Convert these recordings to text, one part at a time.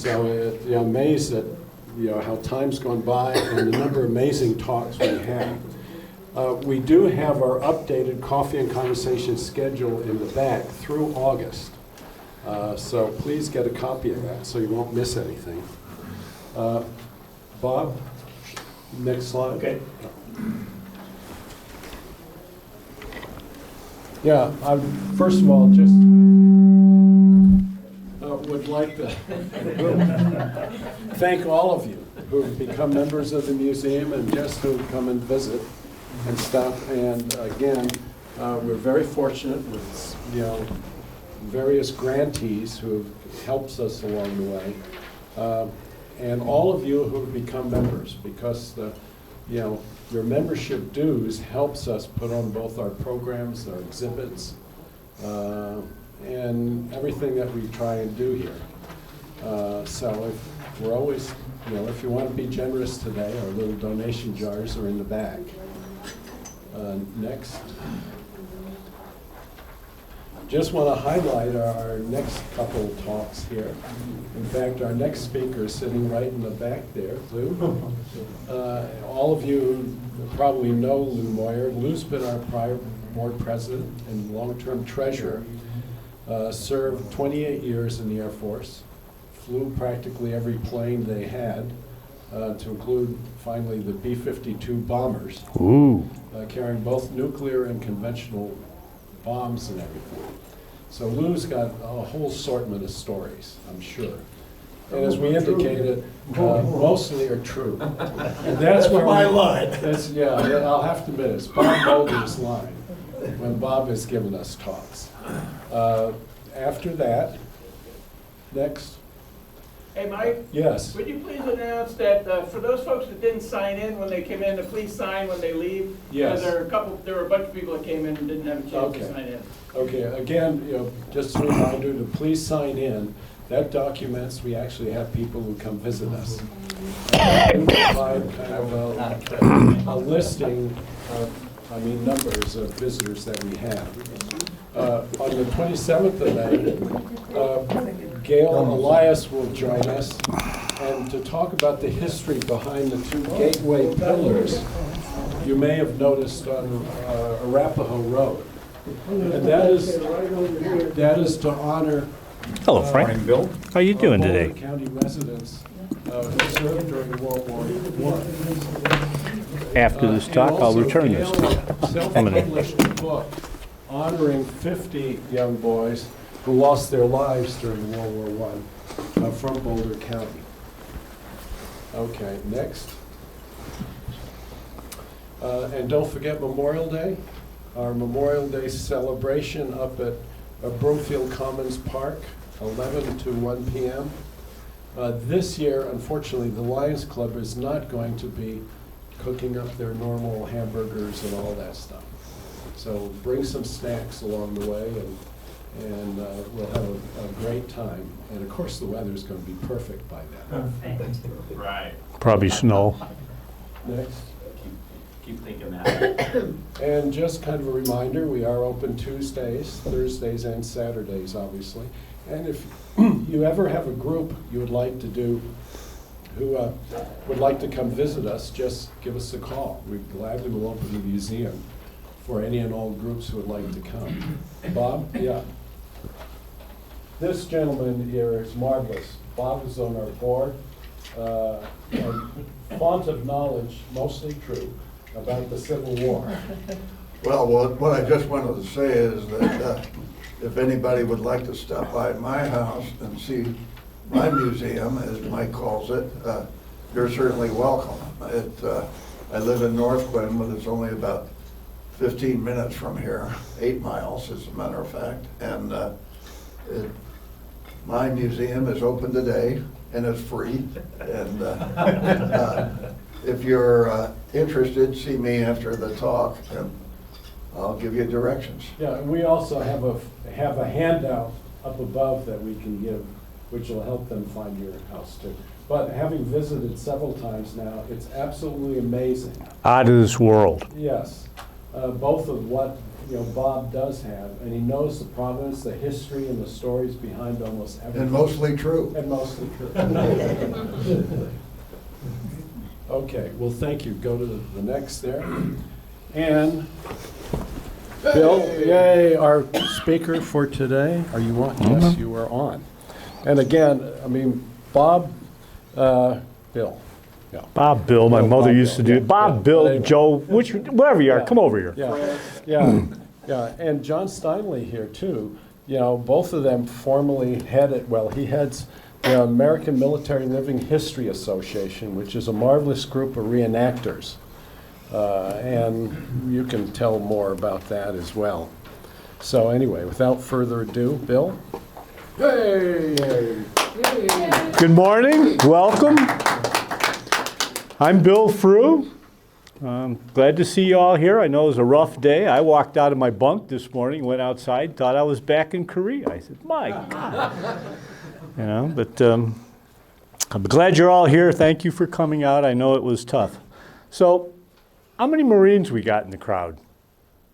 So I'm amazed at how time's gone by and the number of amazing talks we have. We do have our updated coffee and conversation schedule in the back through August. So please get a copy of that so you won't miss anything. Bob, next slide. Okay. Yeah, I first of all just would like to thank all of you who have become members of the museum and just who come and visit and stuff. And again, we're very fortunate with various grantees who have helped us along the way, and all of you who have become members, because your membership dues helps us put on both our programs, our exhibits, and everything that we try and do here. So if we're always, if you want to be generous today, our little donation jars are in the back. Next. Just want to highlight our next couple talks here. In fact, our next speaker is sitting right in the back there, Lou. All of you probably know Lou Moyer. Lou's been our prior board president and long-term treasurer. Served 28 years in the Air Force. Flew practically every plane they had, to include finally the B-52 bombers, carrying both nuclear and conventional bombs and everything. So Lou's got a whole assortment of stories, I'm sure. And as we indicated, mostly are true. And that's where my line. I'll have to admit, it's Bob Boulder's line when Bob has given us talks. After that, next. Hey, Mike? Yes. Would you please announce that for those folks that didn't sign in when they came in, to please sign when they leave? Yes. There were a bunch of people that came in and didn't have a chance to sign in. Okay, again, just a reminder to please sign in. That documents we actually have people who come visit us. We provide kind of a listing of, numbers of visitors that we have. On the 27th of May, Gail Elias will join us, and to talk about the history behind the two gateway pillars you may have noticed on Arapahoe Road. And that is to honor Hello, Frank. Bill. How are you doing Boulder today? County residents who served during World War I. After this talk, I'll return this to you. Self-published a book honoring 50 young boys who lost their lives during World War I from Boulder County. Okay, next. And don't forget Memorial Day. Our Memorial Day celebration up at Broomfield Commons Park, 11 to 1 p.m. This year, unfortunately, the Lions Club is not going to be cooking up their normal hamburgers and all that stuff. So bring some snacks along the way, and we'll have a great time. And of course, the weather's going to be perfect by then. Right. Probably snow. Next. Keep thinking that. And just kind of a reminder, we are open Tuesdays, Thursdays, and Saturdays, obviously. And if you ever have a group you would like to do, who would like to come visit us, just give us a call. We gladly will open the museum for any and all groups who would like to come. Bob? Yeah. This gentleman here is marvelous. Bob is on our board. And font of knowledge, mostly true, about the Civil War. Well, what I just wanted to say is that if anybody would like to stop by my house and see my museum, as Mike calls it, you're certainly welcome. I live in North Quinn, but it's only about 15 minutes from here, 8 miles as a matter of fact. And my museum is open today and it's free. And if you're interested, see me after the talk and I'll give you directions. Yeah, and we also have a handout up above that we can give, which will help them find your house too. But having visited several times now, it's absolutely amazing. Out of this world. Yes, both of what Bob does have, and he knows the provenance, the history, and the stories behind almost everything. And mostly true. And mostly true. Okay, well, thank you. Go to the next there. And Bill, yay, our speaker for today. Are you on? Yes, you are on. And again, I mean, Bob, Bill. Yeah. Bob, Bill, my Bill, mother Bob, used to Bill, do yeah. it. Bob, Yeah. Bill, But anyway. Joe, wherever you are, Yeah. come over here. Yeah. And John Steinley here too. Both of them formerly headed, he heads the American Military Living History Association, which is a marvelous group of reenactors. And you can tell more about that as well. So anyway, without further ado, Bill. Yay! Good morning, welcome. I'm Bill Frueh. Glad to see you all here. I know it was a rough day. I walked out of my bunk this morning, went outside, thought I was back in Korea. I said, my God. But I'm glad you're all here. Thank you for coming out. I know it was tough. So, how many Marines we got in the crowd?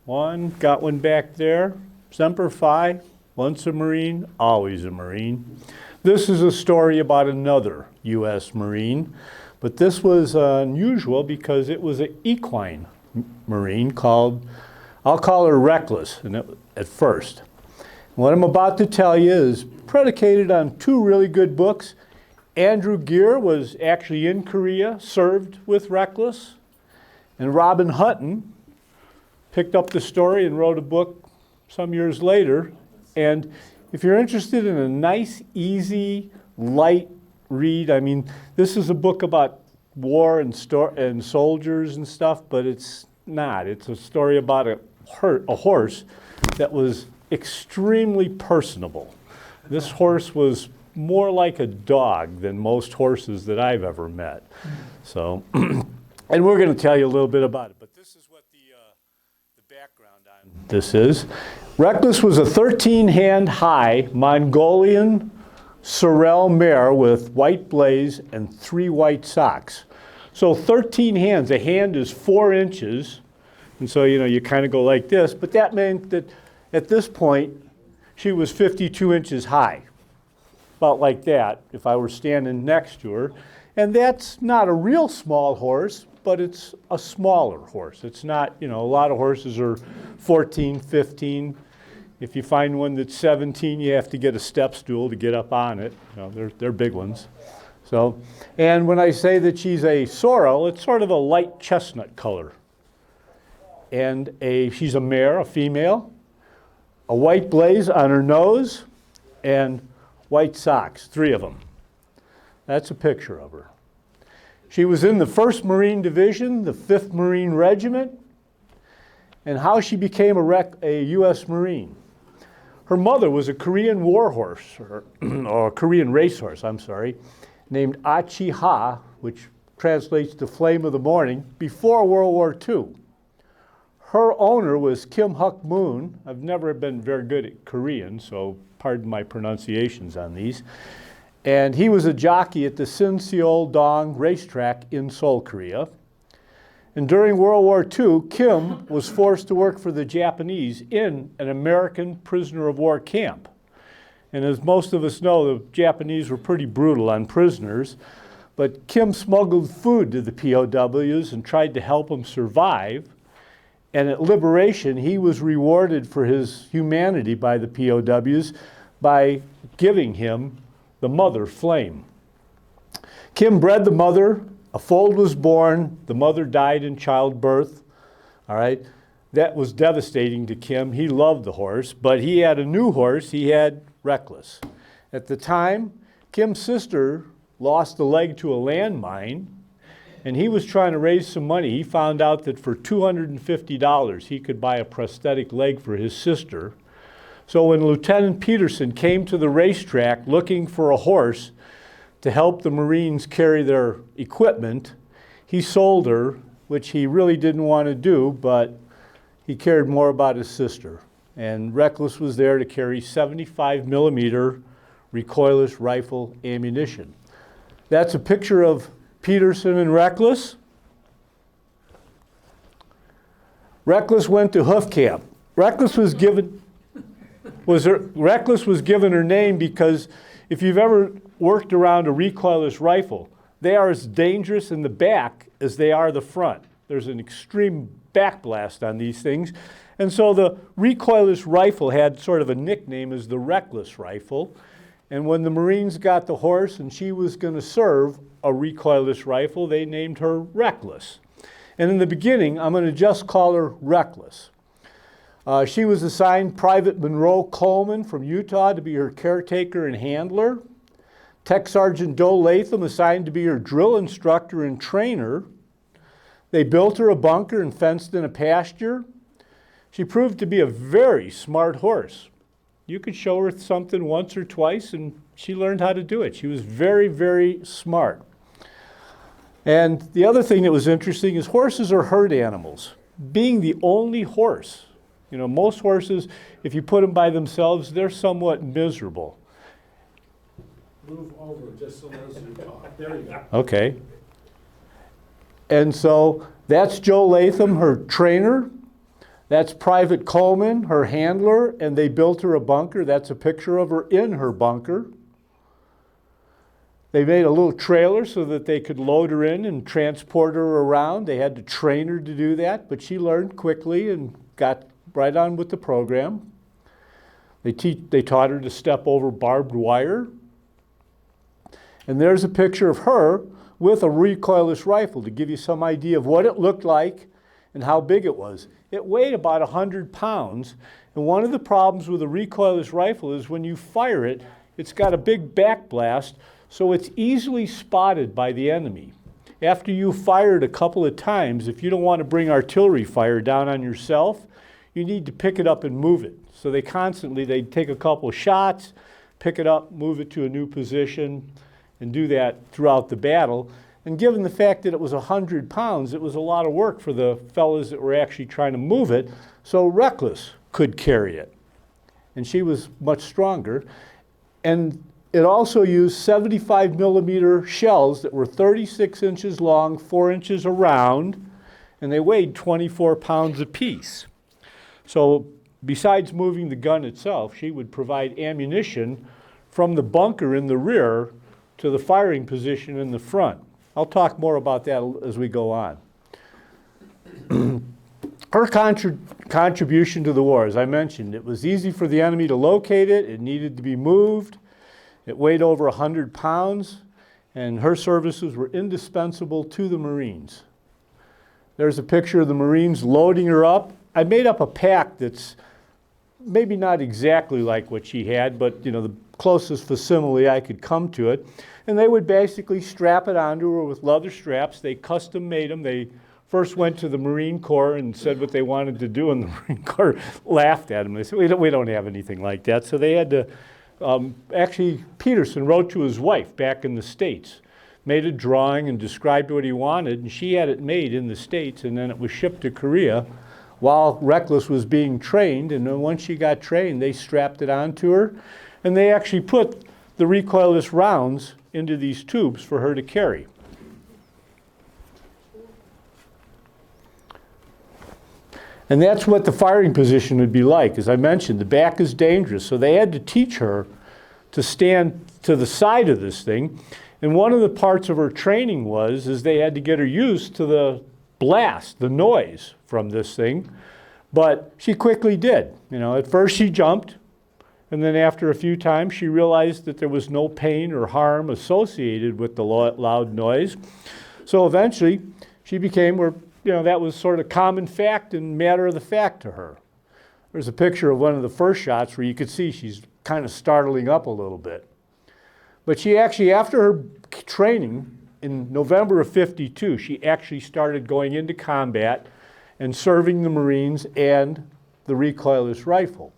One, got one back there. Semper Fi, once a Marine, always a Marine. This is a story about another U.S. Marine, but this was unusual because it was an equine Marine called, I'll call her Recoilless at first. What I'm about to tell you is predicated on two really good books. Andrew Gere was actually in Korea, served with Recoilless, and Robin Hutton picked up the story and wrote a book some years later. And if you're interested in a nice, easy, light read, I mean, this is a book about war and soldiers and stuff, but it's not. It's a story about a horse that was extremely personable. This horse was more like a dog than most horses that I've ever met. So, and we're going to tell you a little bit about it, but this is what the background on this is. Recoilless was a 13-hand high Mongolian sorrel mare with white blaze and 3 white socks. So 13 hands, a hand is 4 inches, and so you kind of go like this, but that meant that at this point she was 52 inches high, about like that if I were standing next to her. And that's not a real small horse, but it's a smaller horse. It's not, a lot of horses are 14, 15. If you find one that's 17, you have to get a step stool to get up on it. They're big ones. So, and when I say that she's a sorrel, it's sort of a light chestnut color. And she's a mare, a female, a white blaze on her nose, and white socks, 3 of them. That's a picture of her. She was in the 1st Marine Division, the 5th Marine Regiment, and how she became a U.S. Marine. Her mother was a Korean warhorse, or a Korean racehorse, named Achi-ha, which translates to Flame of the Morning, before World War II. Her owner was Kim Huk Moon. I've never been very good at Korean, so pardon my pronunciations on these. And he was a jockey at the Sinseol-dong racetrack in Seoul, Korea. And during World War II, Kim was forced to work for the Japanese in an American prisoner of war camp. And as most of us know, the Japanese were pretty brutal on prisoners, but Kim smuggled food to the POWs and tried to help them survive. And at liberation, he was rewarded for his humanity by the POWs by giving him the mother Flame. Kim bred the mother, a foal was born, the mother died in childbirth, all right? That was devastating to Kim. He loved the horse, but he had a new horse, he had Recoilless. At the time, Kim's sister lost a leg to a landmine, and he was trying to raise some money. He found out that for $250, he could buy a prosthetic leg for his sister. So when Lieutenant Peterson came to the racetrack looking for a horse to help the Marines carry their equipment, he sold her, which he really didn't want to do, but he cared more about his sister. And Recoilless was there to carry 75 millimeter recoilless rifle ammunition. That's a picture of Peterson and Recoilless. Recoilless went to hoof camp. Reckless was given her name because if you've ever worked around a recoilless rifle, they are as dangerous in the back as they are the front. There's an extreme backblast on these things. And so the recoilless rifle had sort of a nickname as the Reckless Rifle. And when the Marines got the horse and she was going to serve a recoilless rifle, they named her Reckless. And in the beginning, I'm going to just call her Reckless. She was assigned Private Monroe Coleman from Utah to be her caretaker and handler. Tech Sergeant Joe Latham assigned to be her drill instructor and trainer. They built her a bunker and fenced in a pasture. She proved to be a very smart horse. You could show her something once or twice and she learned how to do it. She was very, very smart. And the other thing that was interesting is horses are herd animals. Being the only horse, you know, most horses, if you put them by themselves, they're somewhat miserable. Move over just so as you talk. There you go. Okay. And so that's Joe Latham, her trainer. That's Private Coleman, her handler, and they built her a bunker. That's a picture of her in her bunker. They made a little trailer so that they could load her in and transport her around. They had to train her to do that, but she learned quickly and got right on with the program. They taught her to step over barbed wire. And there's a picture of her with a recoilless rifle to give you some idea of what it looked like and how big it was. It weighed about 100 pounds, and one of the problems with a recoilless rifle is when you fire it, it's got a big backblast, so it's easily spotted by the enemy. After you fire it a couple of times, if you don't want to bring artillery fire down on yourself, you need to pick it up and move it. So they'd take a couple of shots, pick it up, move it to a new position, and do that throughout the battle. And given the fact that it was 100 pounds, it was a lot of work for the fellas that were actually trying to move it, so Reckless could carry it. And she was much stronger. And it also used 75 millimeter shells that were 36 inches long, 4 inches around, and they weighed 24 pounds apiece. So besides moving the gun itself, she would provide ammunition from the bunker in the rear to the firing position in the front. I'll talk more about that as we go on. Her contribution to the war, as I mentioned, it was easy for the enemy to locate it. It needed to be moved. It weighed over 100 pounds, and her services were indispensable to the Marines. There's a picture of the Marines loading her up. I made up a pack that's maybe not exactly like what she had, but you know, the closest facsimile I could come to it. And they would basically strap it onto her with leather straps. They custom made them. They first went to the Marine Corps and said what they wanted to do, and the Marine Corps laughed at them. They said, we don't have anything like that. So they had to, actually, Peterson wrote to his wife back in the States, made a drawing and described what he wanted, and she had it made in the States, and then it was shipped to Korea while Reckless was being trained. And then once she got trained, they strapped it onto her, and they actually put the recoilless rounds into these tubes for her to carry. And that's what the firing position would be like. As I mentioned, the back is dangerous, so they had to teach her to stand to the side of this thing. And one of the parts of her training is they had to get her used to the blast, the noise from this thing. But she quickly did. You know, at first she jumped, and then after a few times she realized that there was no pain or harm associated with the loud noise. So eventually she became where, you know, that was sort of common fact and matter of the fact to her. There's a picture of one of the first shots where you could see she's kind of startling up a little bit. But she actually, after her training in November of '52, she actually started going into combat and serving the Marines and the recoilless rifle.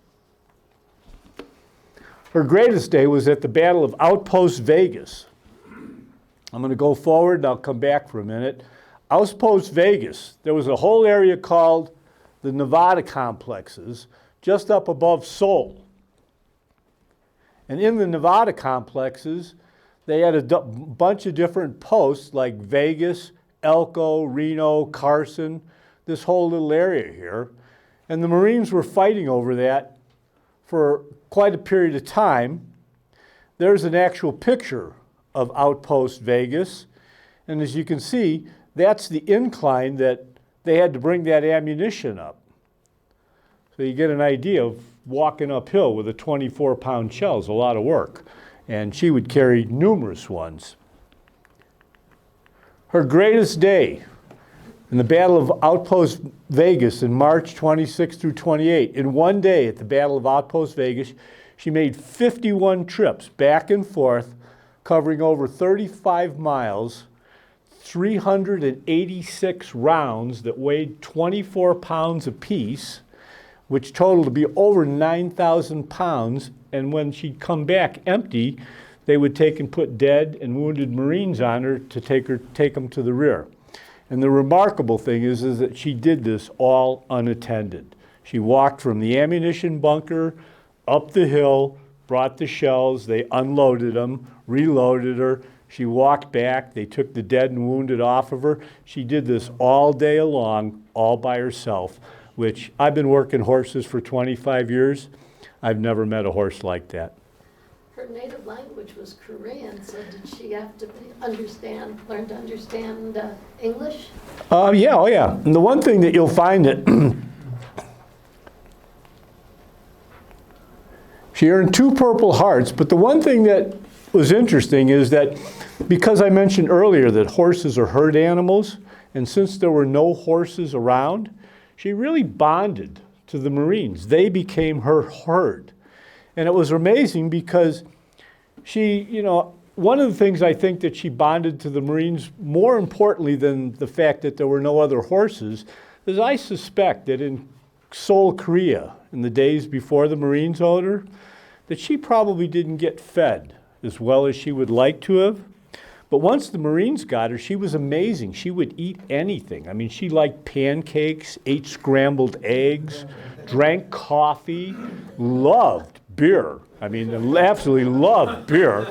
Her greatest day was at the Battle of Outpost Vegas. I'm going to go forward and I'll come back for a minute. Outpost Vegas, there was a whole area called the Nevada complexes just up above Seoul. And in the Nevada complexes, they had a bunch of different posts like Vegas, Elko, Reno, Carson, this whole little area here. And the Marines were fighting over that for quite a period of time. There's an actual picture of Outpost Vegas. And as you can see, that's the incline that they had to bring that ammunition up. So you get an idea of walking uphill with a 24-pound shell is a lot of work. And she would carry numerous ones. Her greatest day in the Battle of Outpost Vegas in March 26 through 28. In one day at the Battle of Outpost Vegas, she made 51 trips back and forth, covering over 35 miles, 386 rounds that weighed 24 pounds apiece, which totaled to be over 9,000 pounds. And when she'd come back empty, they would take and put dead and wounded Marines on her to take them to the rear. And the remarkable thing is that she did this all unattended. She walked from the ammunition bunker up the hill, brought the shells, they unloaded them, reloaded her. She walked back, they took the dead and wounded off of her. She did this all day long, all by herself, which I've been working horses for 25 years. I've never met a horse like that. Her native language was Korean, so did she have to learn to understand English? Yeah, oh yeah. And the one thing that you'll find that she earned 2 Purple Hearts, but the one thing that was interesting is that because I mentioned earlier that horses are herd animals, and since there were no horses around, she really bonded to the Marines. They became her herd. And it was amazing because she, you know, one of the things I think that she bonded to the Marines, more importantly than the fact that there were no other horses, is I suspect that in Seoul, Korea, in the days before the Marines owned her, that she probably didn't get fed as well as she would like to have. But once the Marines got her, she was amazing. She would eat anything. I mean, she liked pancakes, ate scrambled eggs, drank coffee, loved beer. I mean, absolutely loved beer.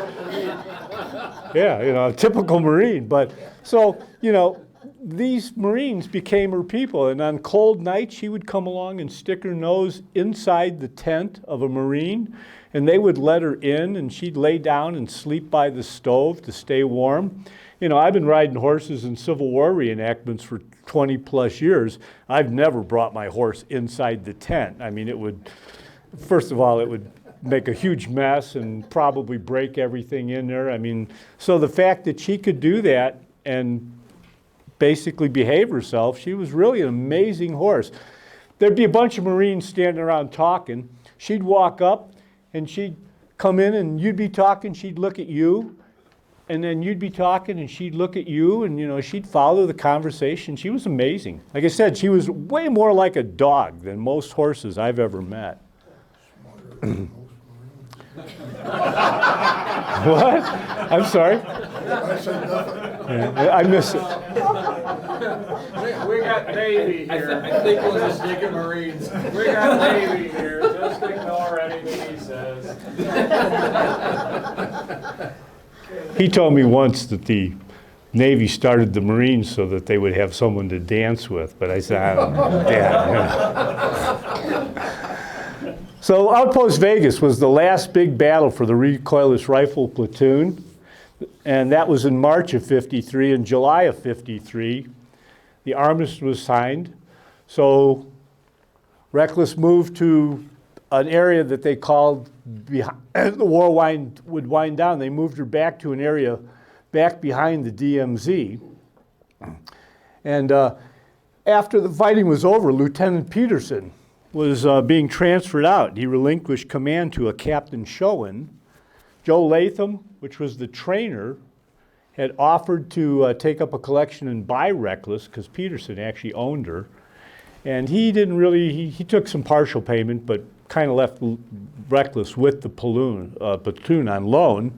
Yeah, you know, a typical Marine. But so, you know, these Marines became her people. And on cold nights, she would come along and stick her nose inside the tent of a Marine, and they would let her in, and she'd lay down and sleep by the stove to stay warm. You know, I've been riding horses in Civil War reenactments for 20 plus years. I've never brought my horse inside the tent. I mean, it would, first of all, it would make a huge mess and probably break everything in there. I mean, so the fact that she could do that and basically behave herself, she was really an amazing horse. There'd be a bunch of Marines standing around talking. She'd walk up and she'd come in and you'd be talking, she'd look at you, and then you'd be talking and she'd look at you, and you know, she'd follow the conversation. She was amazing. Like I said, she was way more like a dog than most horses I've ever met. What? I'm sorry? I said nothing. Yeah, I miss it. We got Navy here. I think it was a sneak of Marines. We got Navy here. Just ignore anything he says. He told me once that the Navy started the Marines so that they would have someone to dance with, but I said, I don't know. Yeah. So Outpost Vegas was the last big battle for the Recoilless Rifle Platoon, and that was in March of '53. In July of '53, the armistice was signed. So Recoilless moved to an area that they called, as the war would wind down, they moved her back to an area back behind the DMZ. And after the fighting was over, Lieutenant Peterson was being transferred out. He relinquished command to a Captain Schoen. Joe Latham, which was the trainer, had offered to take up a collection and buy Recoilless because Peterson actually owned her. And he didn't really, he took some partial payment, but kind of left Recoilless with the platoon on loan.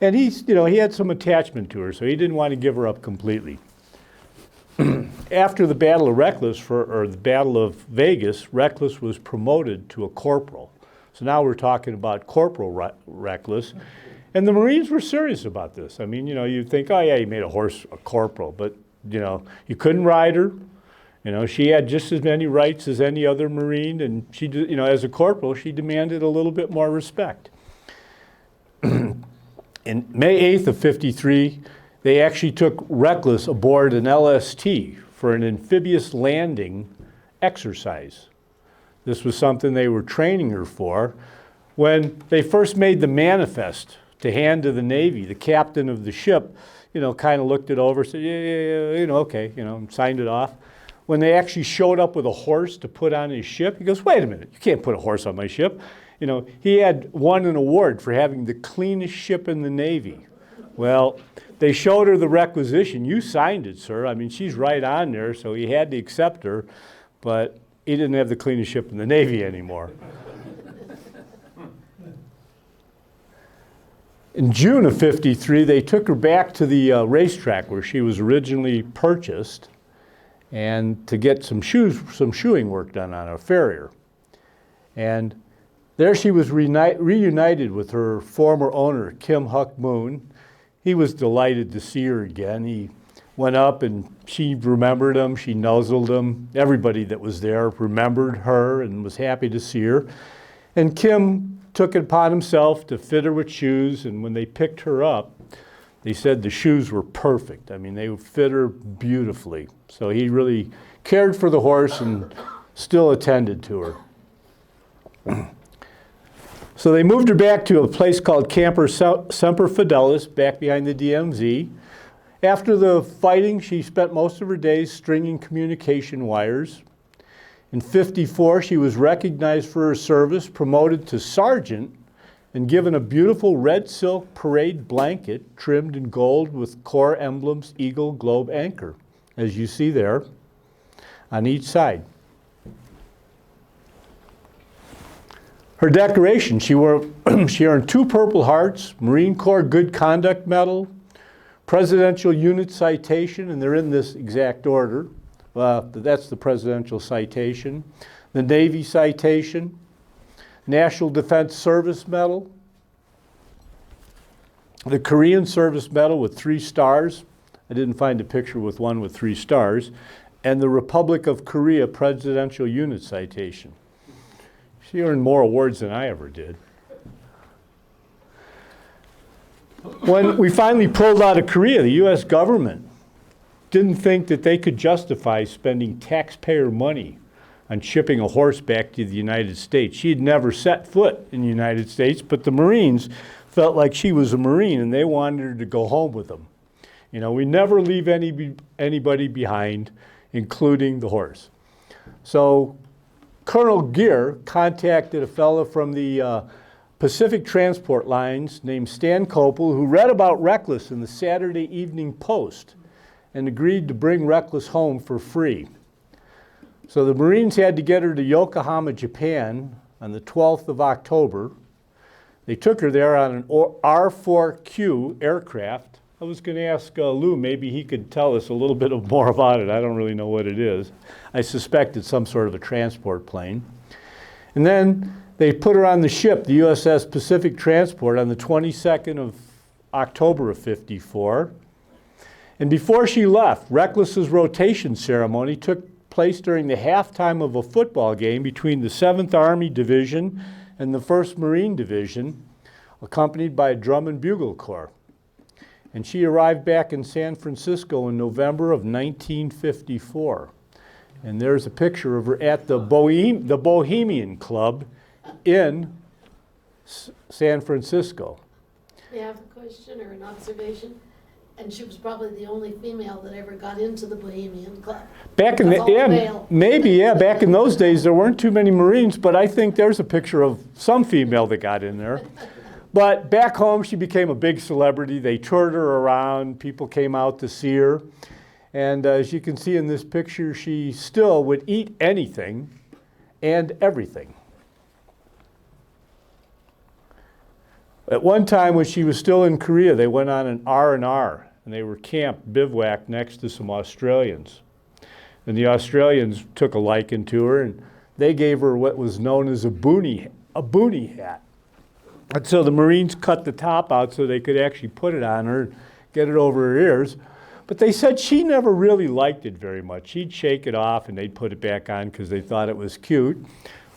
And he had some attachment to her, so he didn't want to give her up completely. After the Battle of Recoilless, or the Battle of Vegas, Recoilless was promoted to a corporal. So now we're talking about Corporal Recoilless. And the Marines were serious about this. I mean, you know, you'd think, oh yeah, you made a horse a corporal, but you know, you couldn't ride her. You know, she had just as many rights as any other Marine, and she, you know, as a corporal, she demanded a little bit more respect. In May 8th of '53, they actually took Recoilless aboard an LST for an amphibious landing exercise. This was something they were training her for. When they first made the manifest to hand to the Navy, the captain of the ship, you know, kind of looked it over, said, yeah, you know, okay, you know, and signed it off. When they actually showed up with a horse to put on his ship, he goes, wait a minute, you can't put a horse on my ship. You know, he had won an award for having the cleanest ship in the Navy. Well, they showed her the requisition. You signed it, sir. I mean, she's right on there, so he had to accept her, but he didn't have the cleanest ship in the Navy anymore. In June of '53, they took her back to the racetrack where she was originally purchased, and to get some shoeing work done on a farrier. And there she was reunited with her former owner, Kim Huck Moon. He was delighted to see her again. He went up and she remembered him, she nuzzled him. Everybody that was there remembered her and was happy to see her. And Kim took it upon himself to fit her with shoes, and when they picked her up, they said the shoes were perfect. I mean, they would fit her beautifully. So he really cared for the horse and still attended to her. So they moved her back to a place called Camper Semper Fidelis, back behind the DMZ. After the fighting, she spent most of her days stringing communication wires. In '54, she was recognized for her service, promoted to sergeant, and given a beautiful red silk parade blanket trimmed in gold with Corps emblems, eagle, globe, anchor, as you see there on each side. Her decoration, she earned 2 Purple Hearts, Marine Corps Good Conduct Medal, Presidential Unit Citation, and they're in this exact order. That's the Presidential Citation, the Navy Citation, National Defense Service Medal, the Korean Service Medal with 3 stars. I didn't find a picture with one with 3 stars, and the Republic of Korea Presidential Unit Citation. She earned more awards than I ever did. When we finally pulled out of Korea, the US government didn't think that they could justify spending taxpayer money on shipping a horse back to the United States. She had never set foot in the United States, but the Marines felt like she was a Marine and they wanted her to go home with them. You know, we never leave anybody behind, including the horse. So Colonel Gear contacted a fellow from the Pacific Transport Lines named Stan Kopel, who read about Recoilless in the Saturday Evening Post and agreed to bring Recoilless home for free. So the Marines had to get her to Yokohama, Japan on the 12th of October. They took her there on an R4Q aircraft. I was going to ask Lou, maybe he could tell us a little bit more about it. I don't really know what it is. I suspect it's some sort of a transport plane. And then they put her on the ship, the USS Pacific Transport, on the 22nd of October of '54. And before she left, Recoilless's rotation ceremony took place during the halftime of a football game between the 7th Army Division and the 1st Marine Division, accompanied by a drum and bugle corps. And she arrived back in San Francisco in November of 1954. And there's a picture of her at the Bohemian Club in San Francisco. May I have a question or an observation? And she was probably the only female that ever got into the Bohemian Club. Back in back in those days there weren't too many Marines, but I think there's a picture of some female that got in there. But back home she became a big celebrity. They toured her around, people came out to see her. And as you can see in this picture, she still would eat anything and everything. At one time when she was still in Korea, they went on an R&R, and they were camped, bivouacked next to some Australians. And the Australians took a liking to her, and they gave her what was known as a boonie hat. And so the Marines cut the top out so they could actually put it on her and get it over her ears. But they said she never really liked it very much. She'd shake it off and they'd put it back on because they thought it was cute.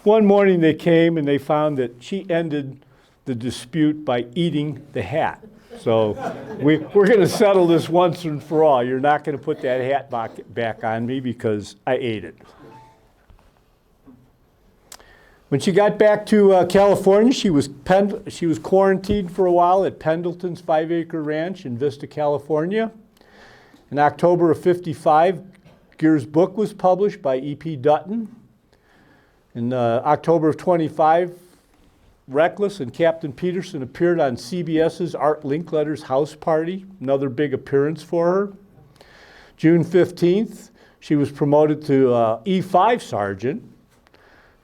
One morning they came and they found that she ended the dispute by eating the hat. So we're going to settle this once and for all. You're not going to put that hat back on me because I ate it. When she got back to California, she was quarantined for a while at Pendleton's 5-acre ranch in Vista, California. In October of '55, Gear's book was published by E.P. Dutton. In October of '25, Recoilless and Captain Peterson appeared on CBS's Art Linkletter's House Party, another big appearance for her. June 15th, she was promoted to E5 Sergeant.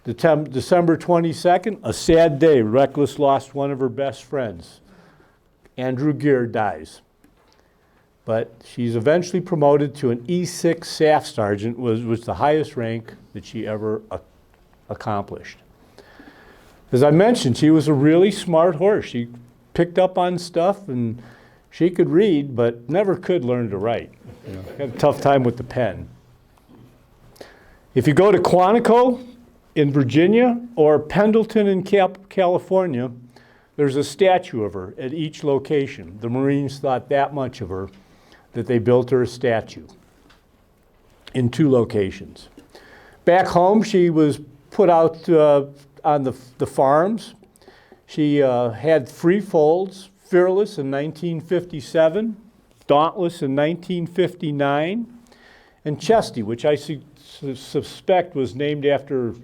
December 22nd, a sad day. Recoilless lost one of her best friends. Andrew Gear dies. But she's eventually promoted to an E6 Staff Sergeant, which was the highest rank that she ever accomplished. As I mentioned, she was a really smart horse. She picked up on stuff and she could read, but never could learn to write. Had a tough time with the pen. If you go to Quantico in Virginia or Pendleton in California, there's a statue of her at each location. The Marines thought that much of her that they built her a statue in 2 locations. Back home, she was put out on the farms. She had 3 foals, Fearless in 1957, Dauntless in 1959, and Chesty, which I suspect was named after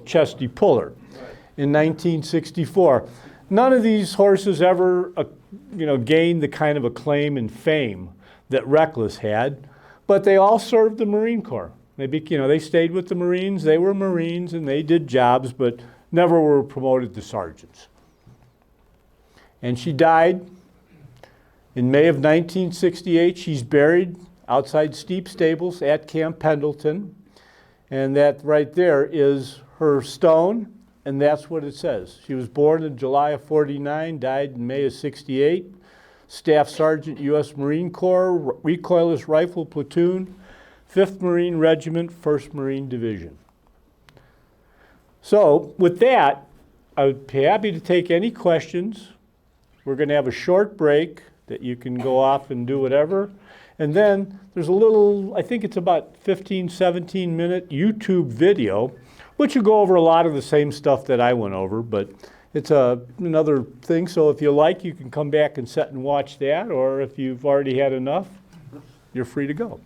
Chesty Puller in 1964. None of these horses ever gained the kind of acclaim and fame that Recoilless had, but they all served the Marine Corps. They stayed with the Marines, they were Marines, and they did jobs, but never were promoted to sergeants. And she died in May of 1968. She's buried outside Steep Stables at Camp Pendleton. And that right there is her stone, and that's what it says. She was born in July of '49, died in May of '68. Staff Sergeant, U.S. Marine Corps, Recoilless Rifle Platoon, 5th Marine Regiment, 1st Marine Division. So with that, I would be happy to take any questions. We're going to have a short break that you can go off and do whatever. And then there's a little, I think it's about 15, 17-minute YouTube video, which will go over a lot of the same stuff that I went over, but it's another thing. So if you like, you can come back and sit and watch that, or if you've already had enough, you're free to go.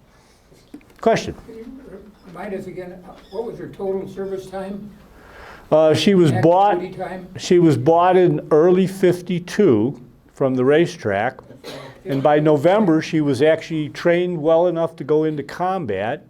Question? Can you remind us again, what was her total service time? She was Active bought. duty time? She was bought in early '52 from the racetrack, and by November she was actually trained well enough to go into combat,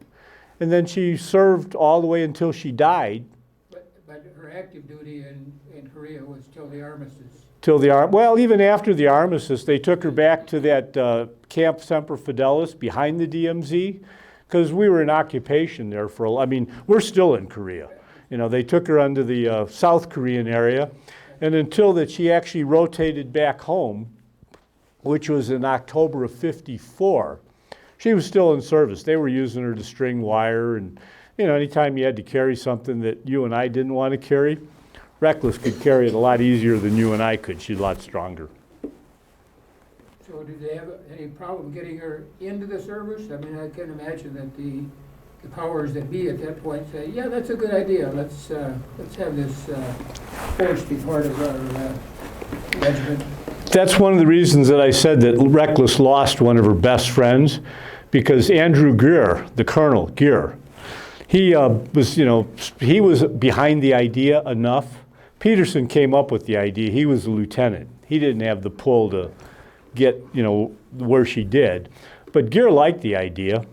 and then she served all the way until she died. But her active duty in Korea was till the armistice. Well, even after the armistice, they took her back to that Camp Semper Fidelis behind the DMZ, because we were in occupation there we're still in Korea. They took her under the South Korean area, and until that she actually rotated back home, which was in October of '54, she was still in service. They were using her to string wire, and anytime you had to carry something that you and I didn't want to carry, Recoilless could carry it a lot easier than you and I could. She's a lot stronger. So did they have any problem getting her into the service? I mean, I can imagine that the powers that be at that point say, yeah, that's a good idea. Let's have this force be part of our regiment. That's one of the reasons that I said that Recoilless lost one of her best friends, because Andrew Gear, the Colonel Gear, he was behind the idea enough. Peterson came up with the idea. He was a lieutenant. He didn't have the pull to get where she did, but Gear liked the idea.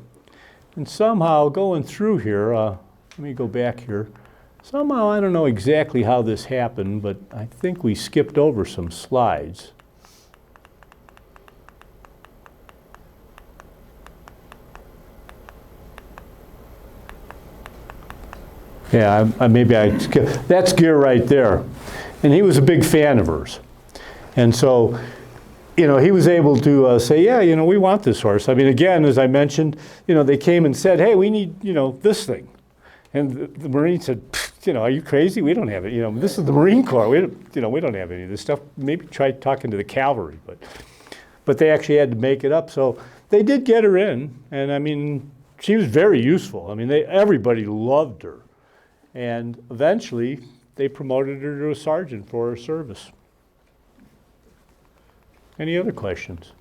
And somehow going through here, let me go back here. Somehow, I don't know exactly how this happened, but I think we skipped over some slides. Yeah, maybe I skipped. That's Gear right there. And he was a big fan of hers. And so he was able to say, yeah, we want this horse. I mean, again, as I mentioned, they came and said, hey, we need, this thing. And the Marine said, are you crazy? We don't have it. This is the Marine Corps. We don't have any of this stuff. Maybe try talking to the cavalry, but they actually had to make it up. So they did get her in, and I mean, she was very useful. I mean, everybody loved her. And eventually, they promoted her to a sergeant for her service. Any other questions?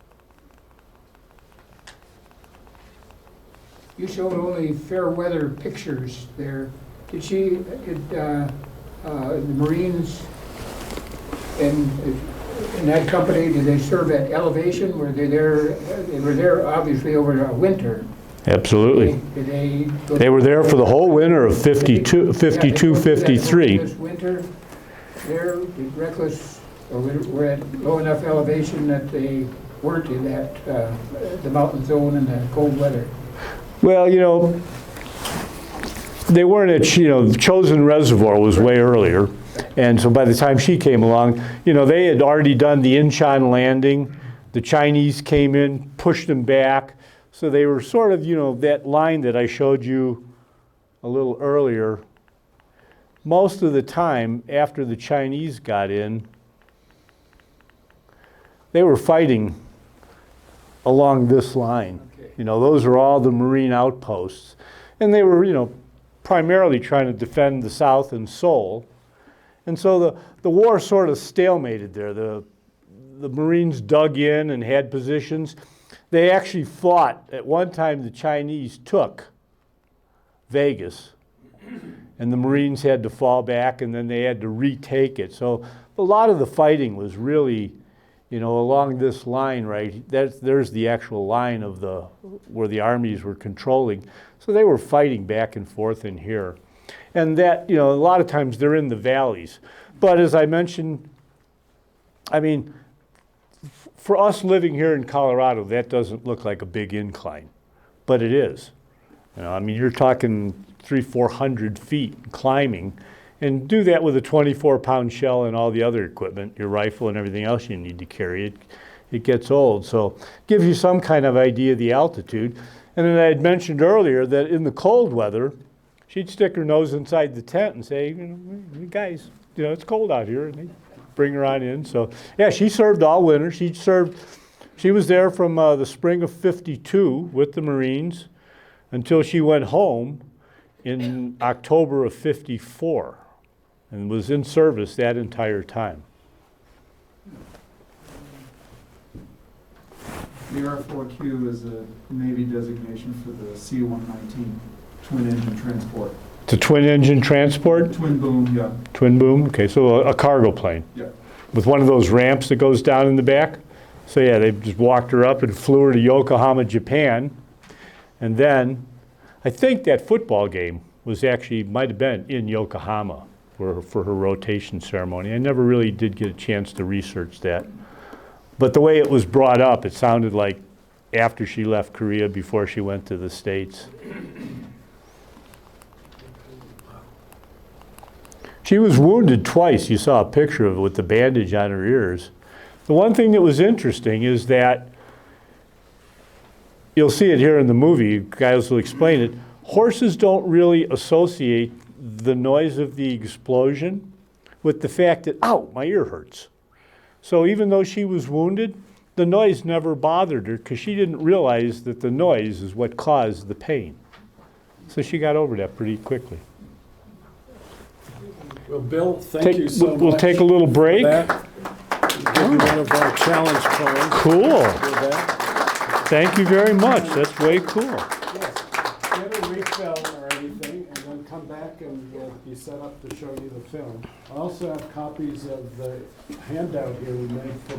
You showed only fair weather pictures there. Did the Marines in that company, did they serve at elevation? Were they there? They were there obviously over the winter. Absolutely. They were there for the whole winter of 52, 53. This winter, there, did Recoilless, or were at low enough elevation that they weren't in that, the mountain zone and the cold weather? Well, they weren't at, the Chosen Reservoir was way earlier. And so by the time she came along, they had already done the Incheon landing. The Chinese came in, pushed them back. So they were sort of, that line that I showed you a little earlier. Most of the time, after the Chinese got in, they were fighting along this line. Okay. Those are all the Marine outposts. And they were, primarily trying to defend the South and Seoul. And so the war sort of stalemated there. The Marines dug in and had positions. They actually fought. At one time, the Chinese took Vegas, and the Marines had to fall back, and then they had to retake it. So a lot of the fighting was really, along this line, right? There's the actual line of where the armies were controlling. So they were fighting back and forth in here. And that, a lot of times they're in the valleys. But as I mentioned, I mean, for us living here in Colorado, that doesn't look like a big incline, but it is. I mean, you're talking 300-400 feet climbing, and do that with a 24-pound shell and all the other equipment, your rifle and everything else you need to carry. It gets old. So gives you some kind of idea of the altitude. And then I had mentioned earlier that in the cold weather, she'd stick her nose inside the tent and say, guys, it's cold out here. And they'd bring her on in. So yeah, she served all winter. She was there from the spring of 52 with the Marines until she went home in October of 54 and was in service that entire time. The R4Q is a Navy designation for the C-119 twin engine transport. It's a twin engine transport? Twin boom, yeah. Twin boom, okay, so a cargo plane. Yeah. With one of those ramps that goes down in the back? So yeah, they just walked her up and flew her to Yokohama, Japan. And then, I think that football game might have been in Yokohama for her rotation ceremony. I never really did get a chance to research that. But the way it was brought up, it sounded like after she left Korea, before she went to the States. She was wounded twice. You saw a picture of it with the bandage on her ears. The one thing that was interesting is that, you'll see it here in the movie, guys will explain it, horses don't really associate the noise of the explosion with the fact that, ow, my ear hurts. So even though she was wounded, the noise never bothered her because she didn't realize that the noise is what caused the pain. So she got over that pretty quickly. Well, Bill, thank you so much. We'll take a little break. Give you one of our challenge coins. Cool. For that. Thank you very much. That's way cool. Yes. Get a refill or anything, and then come back and we'll be set up to show you the film. I also have copies of the handout here we made for